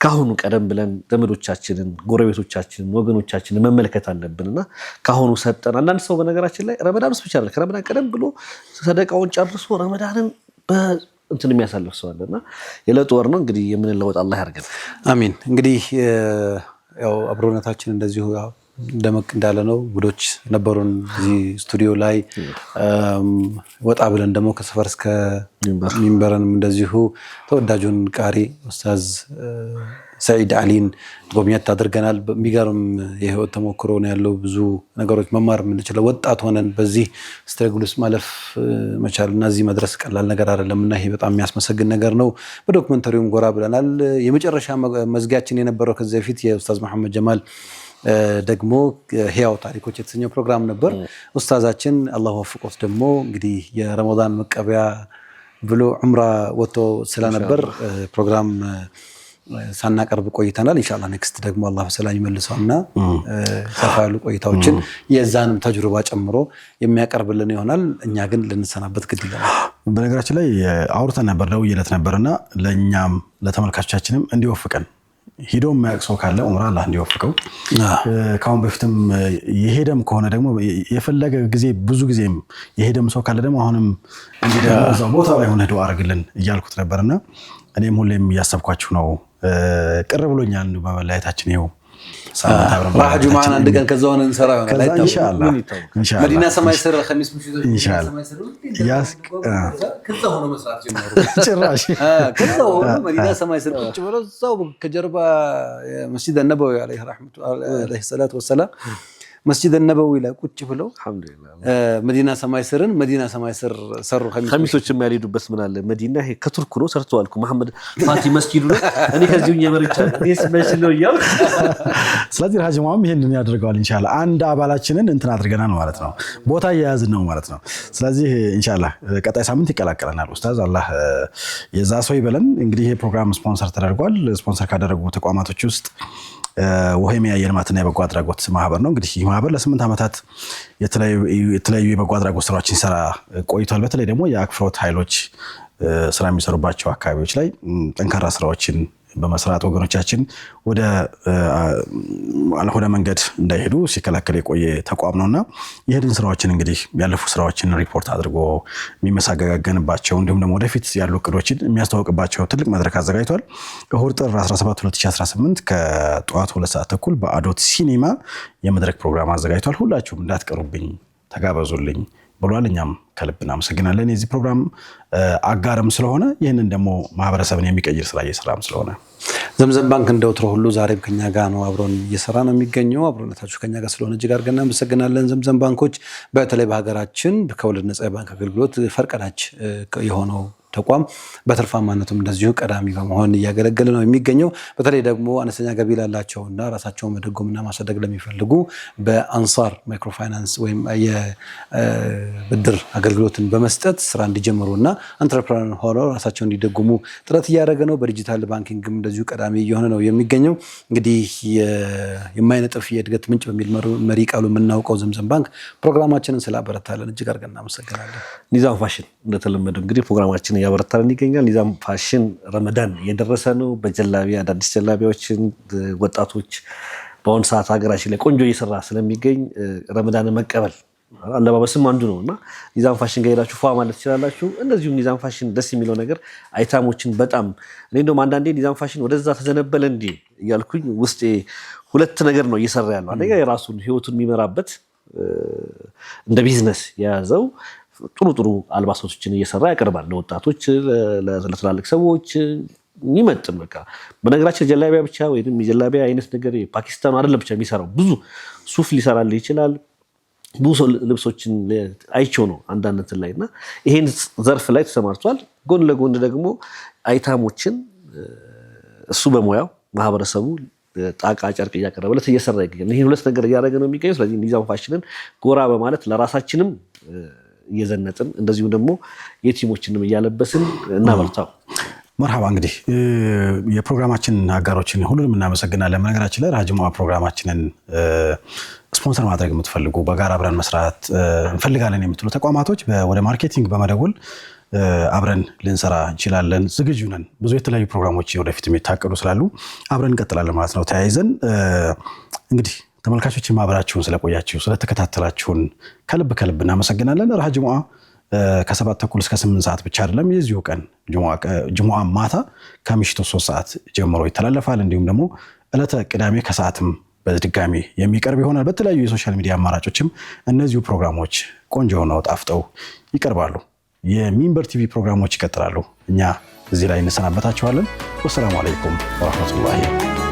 ካሁኑ ቀደም ብለን ዘመዶቻችንን ጎረቤቶቻችንን ወገኖቻችንን መመልከት አለብንና ካሁኑ ሰጠን። አንዳንድ ሰው በነገራችን ላይ ረመዳን ብቻ አይደል ከረመዳን ቀደም ብሎ ሰደቃውን ጨርሶ ረመዳንን እንትን የሚያሳልፍ ሰው አለና የለውጥ ወር ነው እንግዲህ የምንለወጥ አላህ ያርገን አሚን። እንግዲህ ያው አብሮነታችን እንደዚሁ ደመቅ እንዳለ ነው። ጉዶች ነበሩን እዚህ ስቱዲዮ ላይ ወጣ ብለን ደግሞ ከሰፈር እስከ ሚንበረንም እንደዚሁ ተወዳጁን ቃሪ ኡስታዝ ሰዒድ አሊን ጎብኘት አድርገናል። በሚገርም የህይወት ተሞክሮ ነው ያለው። ብዙ ነገሮች መማር የምንችለው ወጣት ሆነን በዚህ ስትረግል ውስጥ ማለፍ መቻል እና እዚህ መድረስ ቀላል ነገር አይደለም እና ይሄ በጣም የሚያስመሰግን ነገር ነው። በዶክመንተሪውም ጎራ ብለናል። የመጨረሻ መዝጊያችን የነበረው ከዚህ በፊት የኡስታዝ መሐመድ ጀማል ደግሞ ህያው ታሪኮች የተሰኘው ፕሮግራም ነበር። ኡስታዛችን አላህ ወፍቆት ደግሞ እንግዲህ የረመዳን መቀበያ ብሎ ዑምራ ወጥቶ ስለነበር ፕሮግራም ሳናቀርብ ቆይተናል። ኢንሻአላህ ኔክስት ደግሞ አላህ በሰላም ይመልሰውና ሰፋ ያሉ ቆይታዎችን የዛንም ተጅሩባ ጨምሮ የሚያቀርብልን ይሆናል። እኛ ግን ልንሰናበት ግድ ይላል። በነገራችን ላይ አውርተን ነበር ደውዬለት ነበርና ለኛም ለተመልካቾቻችንም እንዲወፍቀን ሂዶ የማያውቅ ካለ ዑምራ አላህ እንዲወፍቀው ካሁን በፊትም የሄደም ከሆነ ደግሞ የፈለገ ጊዜ ብዙ ጊዜም የሄደም ሰው ካለ ደግሞ አሁንም እንዲደርስ እዛው ቦታው ላይ ሆነ ዱዓ አድርግልን እያልኩት ነበርና እኔም ሁሌም እያሰብኳችሁ ነው። ቅር ብሎኛል በመለያየታችን ይኸው ሳምንት አብረን ራህ ጁማን አንድ ቀን ከዛው እንሰራ ይሆናል ኢንሻአላህ መዲና ሰማይ ስር ኸሚስ ምሽት ኢንሻአላህ ከዛው ሆኖ መስራት ጀመሩ። ጭራሽ ከዛው ሆኖ መዲና ሰማይ ስር ቁጭ ብለው እዛው ከጀርባ መስጂድ አልነበዊ አለይሂ ሰላቱ ወሰላም መስጂድ አልነበዊ ላይ ቁጭ ብለው አልহামዱሊላህ መዲና ሰማይ ስርን መዲና ሰማይ ስር ሰሩ። ኸሚሶች የሚያልሄዱበት ምን አለ መዲና ይሄ ከቱርክ ነው ሰርተዋልኩ መሐመድ ፋቲ መስጂዱ ነው እኔ ከዚሁ የመርጫ ዲስ መስጂድ ነው ይያል። ስለዚህ ሀጂ ሙአም ይሄንን ያደርጋል ኢንሻአላህ። አንድ አባላችንን እንትን አድርገናል ማለት ነው፣ ቦታ እየያዝን ነው ማለት ነው። ስለዚህ ኢንሻአላህ ቀጣይ ሳምንት ይቀላቀለናል ኡስታዝ። አላህ የዛ ሰው ይበለን። እንግዲህ ይሄ ፕሮግራም ስፖንሰር ተደርጓል። ስፖንሰር ካደረጉ ተቋማቶች ውስጥ ወሄሚያ የልማትና የበጎ አድራጎት ማህበር ነው። እንግዲህ ይህ ማህበር ለ8 ዓመታት የተለያዩ የበጎ አድራጎት ስራዎችን ሲሰራ ቆይቷል። በተለይ ደግሞ የአክፍሮት ኃይሎች ስራ የሚሰሩባቸው አካባቢዎች ላይ ጠንካራ ስራዎችን በመስራት ወገኖቻችን ወደ አልሆነ መንገድ እንዳይሄዱ ሲከላከል የቆየ ተቋም ነውና ይሄንን ስራዎችን እንግዲህ ያለፉ ስራዎችን ሪፖርት አድርጎ የሚመሰጋገንባቸው እንዲሁም ደግሞ ወደፊት ያሉ እቅዶችን የሚያስተዋውቅባቸው ትልቅ መድረክ አዘጋጅቷል። እሁድ ጥር 17 2018 ከጠዋቱ 2 ሰዓት ተኩል በአዶት ሲኒማ የመድረክ ፕሮግራም አዘጋጅቷል። ሁላችሁም እንዳትቀሩብኝ ተጋበዙልኝ ብሏል። እኛም ከልብ እናመሰግናለን። የዚህ ፕሮግራም አጋርም ስለሆነ ይህንን ደግሞ ማህበረሰብን የሚቀይር ስራ እየሰራም ስለሆነ ዘምዘም ባንክ እንደወትሮ ሁሉ ዛሬም ከኛ ጋር ነው፣ አብሮን እየሰራ ነው የሚገኘው። አብሮነታችሁ ከኛ ጋር ስለሆነ እጅግ አድርገን እናመሰግናለን። ዘምዘም ባንኮች በተለይ በሀገራችን ከወለድ ነፃ የባንክ አገልግሎት ፈርቀዳጅ የሆነው ተቋም በትርፋማነቱም እንደዚሁ ቀዳሚ በመሆን እያገለገለ ነው የሚገኘው። በተለይ ደግሞ አነስተኛ ገቢ ላላቸውና ራሳቸውን መደጎምና ማሳደግ ለሚፈልጉ በአንሳር ማይክሮፋይናንስ ወይም የብድር አገልግሎትን በመስጠት ስራ እንዲጀምሩና አንትረፕረነር ሆነው ራሳቸውን እንዲደጎሙ ጥረት እያደረገ ነው። በዲጂታል ባንኪንግም እንደዚሁ ቀዳሚ እየሆነ ነው የሚገኘው። እንግዲህ የማይነጥፍ የእድገት ምንጭ በሚል መሪ ቃሉ የምናውቀው ዘምዘም ባንክ ፕሮግራማችንን ስላበረታለን እጅግ አድርገን እናመሰግናለን። ኒዛም ፋሽን እንደተለመደው እንግዲህ ፕሮግራማችን ያበረታልን ይገኛል። ኒዛም ፋሽን ረመዳን እየደረሰ ነው። በጀላቢያ አዳዲስ ጀላቢያዎችን ወጣቶች በአሁኑ ሰዓት ሀገራችን ላይ ቆንጆ እየሰራ ስለሚገኝ ረመዳንን መቀበል አለባበስም አንዱ ነውና ኒዛም ፋሽን ጋር ሄዳችሁ ፏ ማለት ትችላላችሁ። እንደዚሁም ኒዛም ፋሽን ደስ የሚለው ነገር አይታሞችን በጣም እኔ እንደውም አንዳንዴ ኒዛም ፋሽን ወደዛ ተዘነበለ እንዴ እያልኩኝ ውስጤ ሁለት ነገር ነው እየሰራ ያለው። አንደኛ የራሱን ህይወቱን የሚመራበት እንደ ቢዝነስ የያዘው ጥሩ አልባሳቶችን እየሰራ ያቀርባል ለወጣቶች፣ ለትላልቅ ሰዎች የሚመጥን በቃ በነገራችን ጀላቢያ ብቻ ወይም የጀላቢያ አይነት ነገር ፓኪስታን አይደለም ብቻ የሚሰራው ብዙ ሱፍ ሊሰራል ይችላል። ብዙ ልብሶችን አይቸው ነው አንዳንድ እንትን ላይና ይሄን ዘርፍ ላይ ተሰማርቷል። ጎን ለጎን ደግሞ አይታሞችን እሱ በሙያው ማህበረሰቡ ጣቃ ጨርቅ እያቀረበለት እየሰራ ይገኛል። ይሄን ሁለት ነገር እያደረገ ነው የሚገኘው። ስለዚህ ኒዛም ፋሽንን ጎራ በማለት ለራሳችንም እየዘነጥን እንደዚሁ ደግሞ የቲሞችንም እያለበስን እናበርታው። መርሐባ። እንግዲህ የፕሮግራማችን አጋሮችን ሁሉንም እናመሰግናለን። በነገራችን ላይ ራጅ ሙአ ፕሮግራማችንን ስፖንሰር ማድረግ የምትፈልጉ በጋራ አብረን መስራት እንፈልጋለን የምትሉ ተቋማቶች ወደ ማርኬቲንግ በመደወል አብረን ልንሰራ እንችላለን። ዝግጁ ነን። ብዙ የተለያዩ ፕሮግራሞች ወደፊት የሚታቀዱ ስላሉ አብረን እንቀጥላለን ማለት ነው። ተያይዘን እንግዲህ ተመልካቾች ማብራችሁን ስለቆያችሁ ስለተከታተላችሁን ከልብ እናመሰግናለን። ራጅ ሙአ ከ7:30 እስከ 8 ሰዓት ብቻ አይደለም የዚሁ ቀን ጁሙዓ ማታ ከምሽቱ 3 ሰዓት ጀምሮ ይተላለፋል። እንዲሁም ደግሞ ዕለተ ቅዳሜ ከሰዓትም በድጋሚ የሚቀርብ ይሆናል። በተለያዩ የሶሻል ሚዲያ አማራጮችም እነዚሁ ፕሮግራሞች ቆንጆ ሆነው ጣፍጠው ይቀርባሉ። የሚንበር ቲቪ ፕሮግራሞች ይቀጥላሉ። እኛ እዚህ ላይ እንሰናበታችኋለን። ወሰላሙ አለይኩም ወራህመቱላሂ